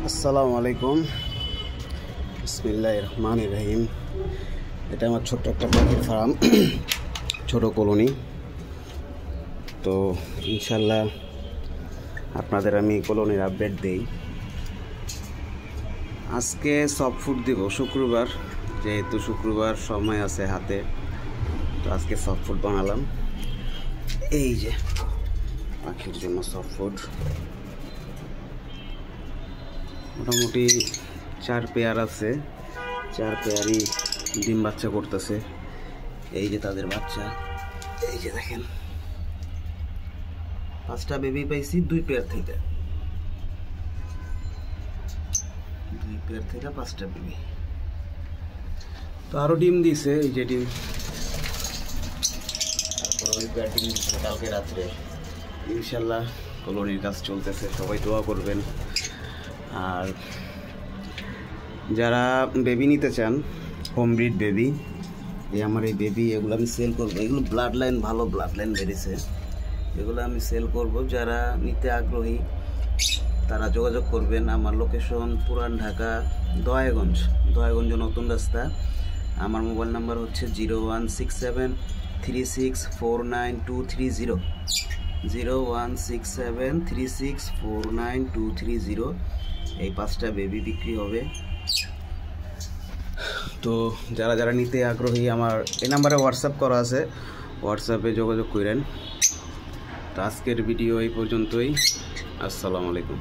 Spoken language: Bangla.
আসসালামু আলাইকুম, বিসমিল্লাহির রহমানির রহিম। এটা আমার ছোট্ট একটা পাখির ফার্ম, ছোট কলোনি। তো ইনশাল্লাহ আপনাদের আমি কলোনির আপডেট দেই। আজকে সফট ফুড দিব শুক্রবার, যেহেতু শুক্রবার সময় আছে হাতে, তো আজকে সফট ফুড বানালাম। এই যে পাখির জন্য সফট ফুড, মোটামুটি 4 পেয়ার আছে, 4 পেয়ারই ডিম বাচ্চা করতেছে। এই যে তাদের বাচ্চা, এই যে দেখেন 5টা বেবি পাইছি 2 পেয়ার থেকে, 5টা বেবি। তো আরো ডিম দিছে, এই যে ডিম, তারপর ওই পেয়ার ডিম দিচ্ছে কালকে রাত্রে। ইনশাল্লাহ কলোনির কাজ চলতেছে, সবাই দোয়া করবেন। আর যারা বেবি নিতে চান, হোম ব্রিড বেবি, এই আমার এই বেবি, এগুলো আমি সেল করব। এগুলো ব্লাড লাইন, ভালো ব্লাড লাইন বেরিয়েছে, এগুলো আমি সেল করব। যারা নিতে আগ্রহী তারা যোগাযোগ করবেন। আমার লোকেশন পুরান ঢাকা, দয়াগঞ্জ নতুন রাস্তা। আমার মোবাইল নাম্বার হচ্ছে 016736492230, 016736492230। এই 5টা বেবি বিক্রি হবে। তো যারা যারা নিতে আগ্রহী, আমার এই নাম্বারে হোয়াটসঅ্যাপ করা আছে, হোয়াটসঅ্যাপে যোগাযোগ করেন। তো আজকের ভিডিও এই পর্যন্তই। আসসালামু আলাইকুম।